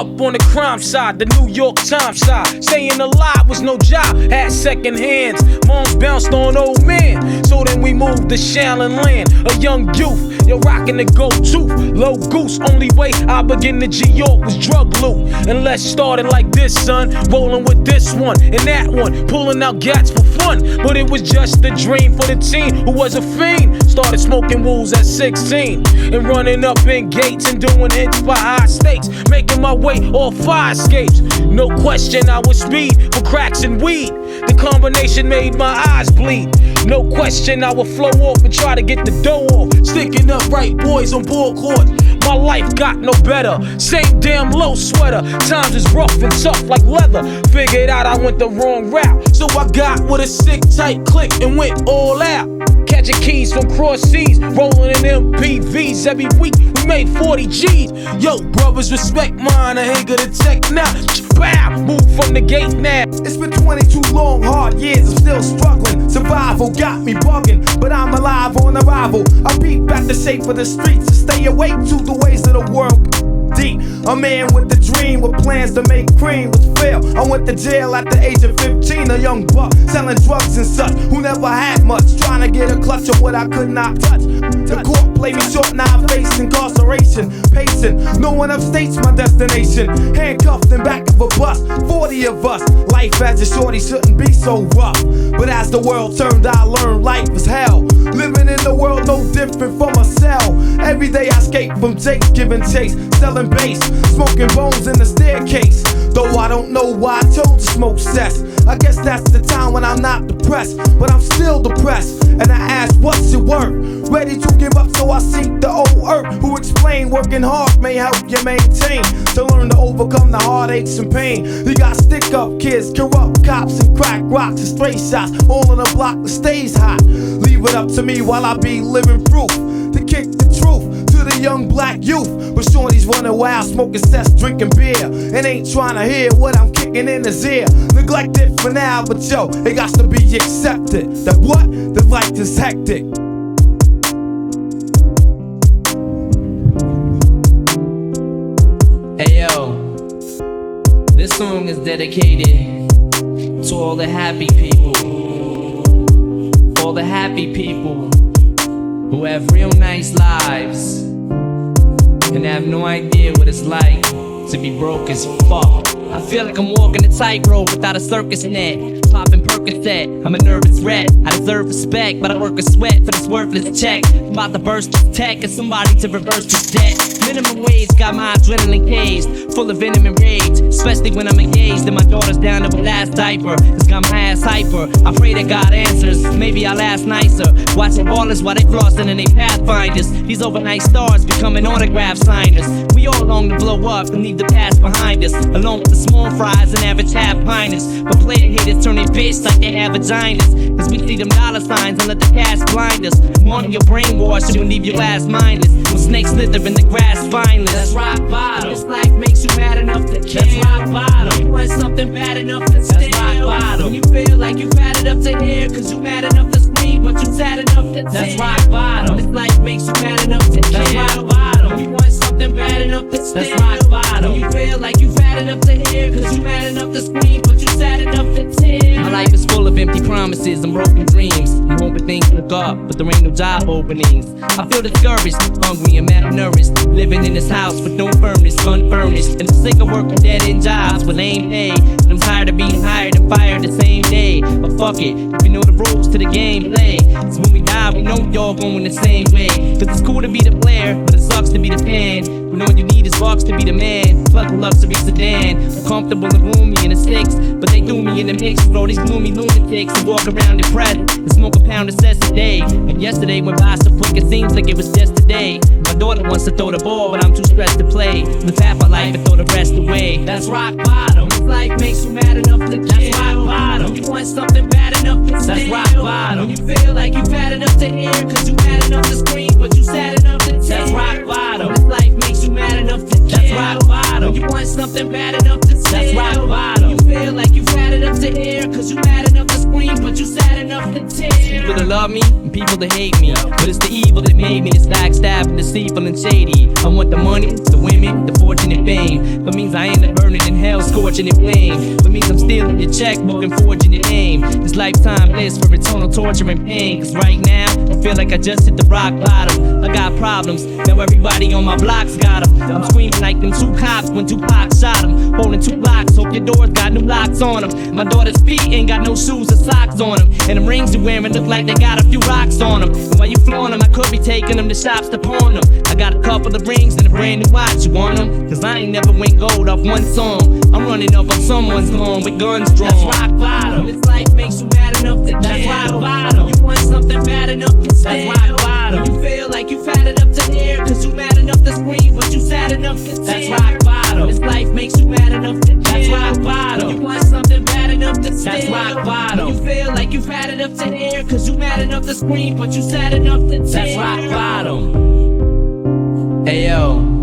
up on the crime side, the New York Times side. Staying alive was no job, had second hands. Moms bounced on old man. So then we moved to Shaolin Land, a young youth. You're rocking the go-to, low goose. Only way I begin to G-York was drug loot. And let's start it like this, son. Rolling with this one and that one, pulling out gats for fun. But it was just a dream for the teen who was a fiend. Started smoking wools at 16 and running up in gates and doing hits for high stakes. Making my way off fire escapes. No question I was speed for cracks and weed. The combination made my eyes bleed. No question I would flow off and try to get the dough off. Sticking up right boys on ball court. My life got no better. Same damn low sweater. Times is rough and tough like leather. Figured out I went the wrong route. So I got with a sick tight click and went all out. Catching keys from cross seas, rolling in MPVs every week. We made 40 G's. Yo, brothers, respect mine. I ain't gonna tech now. Bow, move from the gate now. It's been 22 long, hard years. I'm still struggling. Survival got me bugging, but I'm alive on arrival. I beat back the shape of the streets and stay awake to the ways of the world. Deep. A man with a dream, with plans to make cream, was fail. I went to jail at the age of 15, a young buck selling drugs and such, who never had much, trying to get a clutch of what I could not touch. The court played me short, now I face incarceration. Pacing, no one upstates my destination. Handcuffed in back of a bus, 40 of us. Life as a shorty shouldn't be so rough, but as the world turned, I learned life was hell. Living in the world no different from a cell. Every day I escape from Jake's giving chase, selling bass, smoking bones in the staircase. Though I don't know why I chose to smoke cess. I guess that's the time when I'm not depressed, but I'm still depressed. And I ask, what's your work? Ready to give up, so I seek the old earth, who explain working hard may help you maintain, to learn to overcome the heartaches and pain. You got stick up kids, corrupt cops, and crack rocks and stray shots, all in a block that stays hot. Leave it up to me while I be living proof to kick the truth to the young black youth. But shorties running wild, smoking cess, drinking beer, and ain't trying to hear what I'm kicking in his ear. Neglected for now, but yo, it got to be accepted that what? The life is hectic. Hey yo, this song is dedicated to all the happy people. All the happy people who have real nice lives and have no idea what it's like to be broke as fuck. I feel like I'm walking a tightrope without a circus net. Popping Percocet, I'm a nervous wreck. I deserve respect, but I work a sweat for this worthless check. I'm about to burst this tech and somebody to reverse this debt. Minimum wage got my adrenaline caged, full of venom and rage, especially when I'm engaged and my daughter's down to her last diaper. It's got my ass hyper. I pray that God answers, maybe I'll ask nicer. Watching ballers while they flossing and they pathfinders. These overnight stars becoming autograph signers. We all long to blow up and leave the past behind us, along with the small fries and average half piners. But player haters turn their bitch like they have vaginas, cause we see them dollar signs and let the cash blind us. Wanting your brainwash, you leave your ass mindless. When snakes slither in the grass spineless. That's rock bottom. This life makes you mad enough to kill. That's rock bottom. You want something bad enough to steal. That's rock bottom. When you feel like you've had it up to here, cause you mad enough to scream, but you sad enough to tear. That's rock bottom. This life makes you mad enough to kill. That's rock bottom. You want something bad enough to steal. That's rock bottom. When you feel like you've had it up to here, cause you mad enough to scream, but you sad enough to tear. My life is full of empty promises and broken dreams. I'm hoping things look up, but there ain't no job openings. I feel discouraged, hungry and malnourished, living in this house with no furnace, unfurnished, and I'm sick of working dead-end jobs with lame pay. And I'm tired of being hired and fired the same day. But fuck it, if you know the rules to the game, play. So when we die, we know y'all going the same way. Cause it's cool to be the player, but it sucks to be the fan. When all you need is bucks to be the man. Plug a luxury sedan, I'm comfortable and roomy in the six, but they threw me in the mix with all these gloomy lunatics and walk around depressed and smoke a pound of cess a day. And yesterday went by so quick it seems like it was just today. My daughter wants to throw the ball, but I'm too stressed to play. Live half my life and throw the rest away. That's rock bottom. This life makes you mad enough to kill. That's rock bottom. You want something bad enough to steal. That's rock bottom. You feel like you've had enough to hear, cause you mad enough to scream, but you sad enough to tear. That's rock bottom. This life makes you mad enough to kill. That's rock bottom. You want something bad enough to steal. That's rock bottom. You feel like you've had enough to hear, cause you mad enough to scream, but you sad enough enough to tear. People that love me and people that hate me, but it's the evil that made me. It's backstabbing, deceitful and shady. I want the money, the women, the fortune and fame. That means I end up burning in hell, scorching in flame. That means I'm stealing your checkbook and forging your name. This lifetime bliss for eternal torture and pain. Cause right now, I feel like I just hit the rock bottom. I got problems, now everybody on my block's got them. I'm screaming like them two cops when Tupac shot him. Holding two locks, hope your doors got new locks on them. My daughter's feet ain't got no shoes or socks on them. And them rings you wearing look like they got a few rocks on them. And while you flaunt them, I could be taking them to shops to pawn them. I got a couple of rings and a brand new watch, you want them? Cause I ain't never went gold off one song. I'm running up on someone's lawn with guns drawn. That's rock bottom. This life makes you mad enough to kill. That's rock bottom. You want something bad enough to steal. That's rock bottom. You feel like you've had it up to here, cause you mad enough to scream, but you sad enough to tear. That's rock bottom. This life makes you mad enough to kill. That's rock bottom. You want something bad enough to steal. That's rock bottom. You feel like you've had it up to here, cause you mad enough to scream, but you sad enough to tear. That's rock bottom. Hey yo.